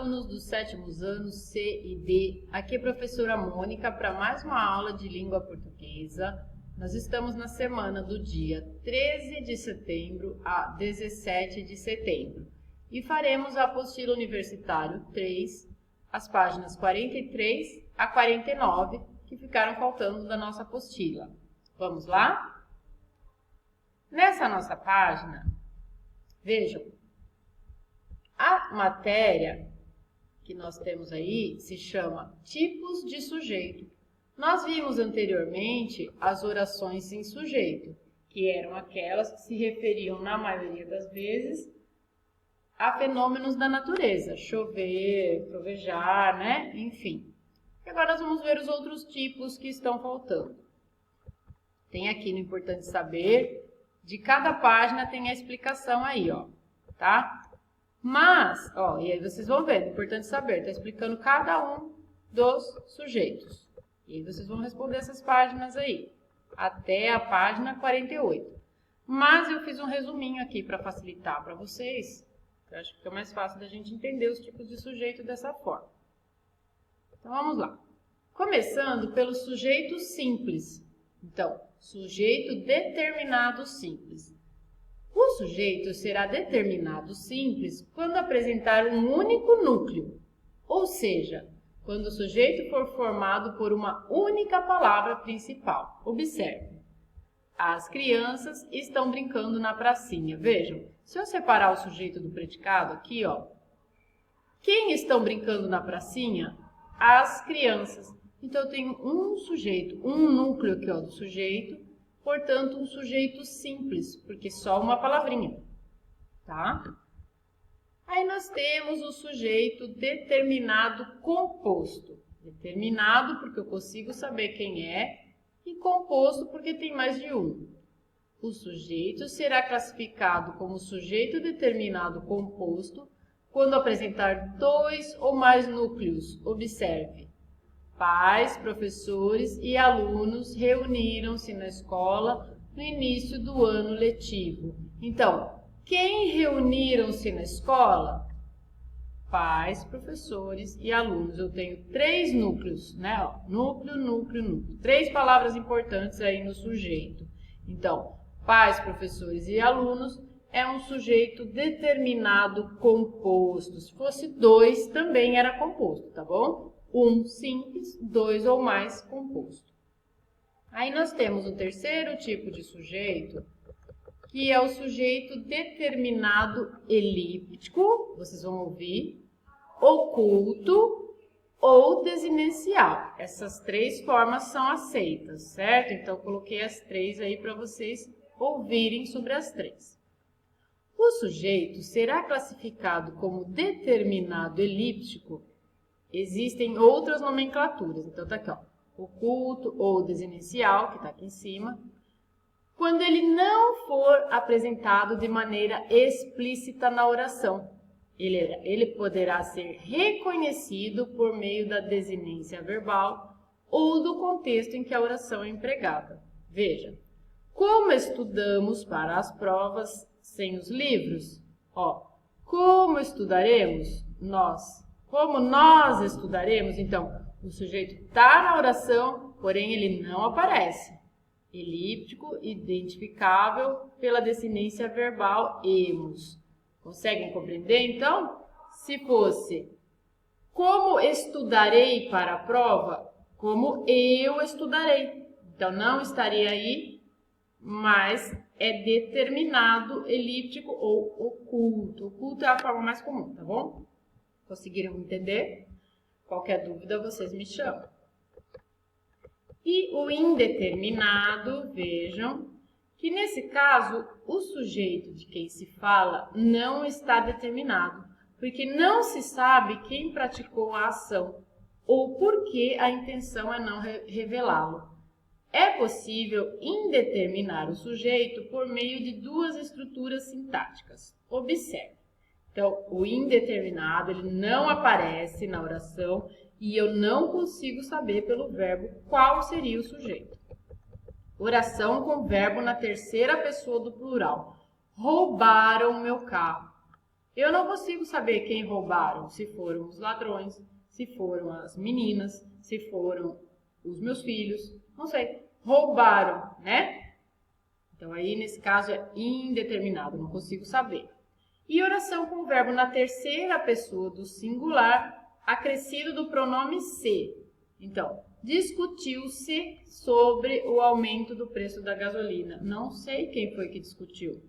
alunos dos sétimos anos C e D, aqui é a professora Mônica para mais uma aula de língua portuguesa. Nós estamos na semana do dia 13 de setembro a 17 de setembro e faremos a apostila universitário 3, as páginas 43 a 49 que ficaram faltando da nossa apostila. Vamos lá? Nessa nossa página, vejam, a matéria que nós temos aí se chama tipos de sujeito. Nós vimos anteriormente as orações sem sujeito, que eram aquelas que se referiam, na maioria das vezes, a fenômenos da natureza, chover, trovejar, né? Enfim. E agora nós vamos ver os outros tipos que estão faltando. Tem aqui no Importante Saber, de cada página tem a explicação aí, ó, tá? Mas, ó, e aí vocês vão ver, é importante saber, está explicando cada um dos sujeitos. E aí vocês vão responder essas páginas aí, até a página 48. Mas eu fiz um resuminho aqui para facilitar para vocês, eu acho que fica mais fácil da gente entender os tipos de sujeito dessa forma. Então vamos lá. Começando pelo sujeito simples. Então, sujeito determinado simples. O sujeito será determinado simples quando apresentar um único núcleo, ou seja, quando o sujeito for formado por uma única palavra principal. Observe, as crianças estão brincando na pracinha. Vejam, se eu separar o sujeito do predicado aqui, ó, quem estão brincando na pracinha? As crianças. Então, eu tenho um sujeito, um núcleo aqui, ó, do sujeito. Portanto, um sujeito simples, porque só uma palavrinha, tá? Aí nós temos o sujeito determinado composto. Determinado porque eu consigo saber quem é e composto porque tem mais de um. O sujeito será classificado como sujeito determinado composto quando apresentar dois ou mais núcleos. Observe. Pais, professores e alunos reuniram-se na escola no início do ano letivo. Então, quem reuniram-se na escola? Pais, professores e alunos. Eu tenho três núcleos, né? Núcleo, núcleo, núcleo. Três palavras importantes aí no sujeito. Então, pais, professores e alunos é um sujeito determinado composto. Se fosse dois, também era composto, tá bom? Um simples, dois ou mais composto. Aí nós temos o terceiro tipo de sujeito, que é o sujeito determinado elíptico, vocês vão ouvir, oculto ou desinencial. Essas três formas são aceitas, certo? Então, eu coloquei as três aí para vocês ouvirem sobre as três. O sujeito será classificado como determinado elíptico. Existem outras nomenclaturas, então tá aqui, ó, oculto ou desinencial, que está aqui em cima, quando ele não for apresentado de maneira explícita na oração. Ele poderá ser reconhecido por meio da desinência verbal ou do contexto em que a oração é empregada. Veja, como estudamos para as provas sem os livros? Ó, como estudaremos? Nós. Como nós estudaremos, então, o sujeito está na oração, porém ele não aparece. Elíptico, identificável pela desinência verbal emos. Conseguem compreender, então? Se fosse, como estudarei para a prova? Como eu estudarei. Então, não estaria aí, mas é determinado, elíptico ou oculto. Oculto é a forma mais comum, tá bom? Conseguiram entender? Qualquer dúvida, vocês me chamam. E o indeterminado, vejam, que nesse caso, o sujeito de quem se fala não está determinado, porque não se sabe quem praticou a ação ou por que a intenção é não revelá-lo. É possível indeterminar o sujeito por meio de duas estruturas sintáticas. Observe. Então, o indeterminado, ele não aparece na oração e eu não consigo saber pelo verbo qual seria o sujeito. Oração com verbo na terceira pessoa do plural. Roubaram meu carro. Eu não consigo saber quem roubaram, se foram os ladrões, se foram as meninas, se foram os meus filhos, não sei. Roubaram, né? Então, aí, nesse caso, é indeterminado, não consigo saber. E oração com o verbo na terceira pessoa do singular, acrescido do pronome se. Então, discutiu-se sobre o aumento do preço da gasolina. Não sei quem foi que discutiu.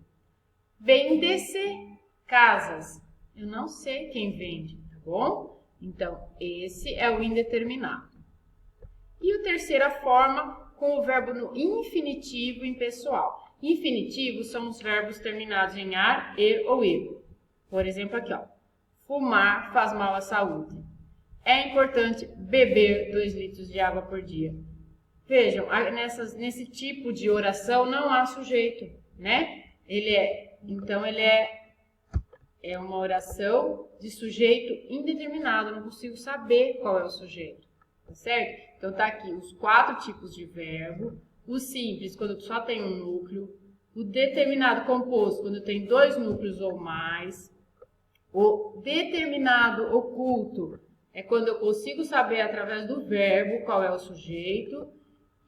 Vende-se casas. Eu não sei quem vende, tá bom? Então, esse é o indeterminado. E a terceira forma, com o verbo no infinitivo impessoal. Infinitivos são os verbos terminados em ar, er ou er. Por exemplo, aqui, ó. Fumar faz mal à saúde. É importante beber 2 litros de água por dia. Vejam, nesse tipo de oração não há sujeito, né? Então, ele é uma oração de sujeito indeterminado. Eu não consigo saber qual é o sujeito, tá certo? Então, tá aqui os 4 tipos de verbo. O simples, quando só tem um núcleo. O determinado composto, quando tem 2 núcleos ou mais. O determinado oculto é quando eu consigo saber através do verbo qual é o sujeito.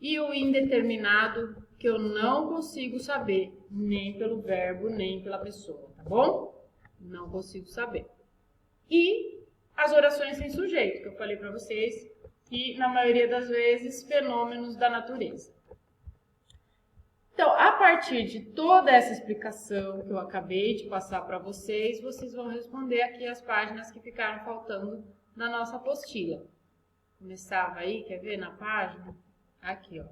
E o indeterminado, que eu não consigo saber nem pelo verbo, nem pela pessoa, tá bom? Não consigo saber. E as orações sem sujeito, que eu falei para vocês, que na maioria das vezes, fenômenos da natureza. Então, a partir de toda essa explicação que eu acabei de passar para vocês, vocês vão responder aqui as páginas que ficaram faltando na nossa apostila. Começava aí, quer ver na página? Aqui, ó.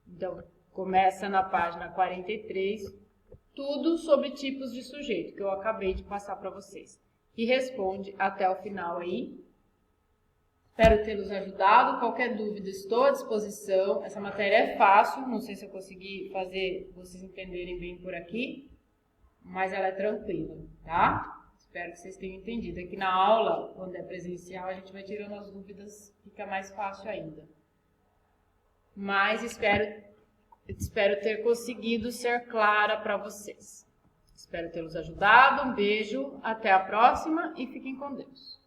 Então, começa na página 43, tudo sobre tipos de sujeito, que eu acabei de passar para vocês. E responde até o final aí. Espero tê-los ajudado. Qualquer dúvida, estou à disposição. Essa matéria é fácil, não sei se eu consegui fazer vocês entenderem bem por aqui, mas ela é tranquila, tá? Espero que vocês tenham entendido. Aqui na aula, quando é presencial, a gente vai tirando as dúvidas, fica mais fácil ainda. Mas espero ter conseguido ser clara para vocês. Espero tê-los ajudado. Um beijo, até a próxima e fiquem com Deus.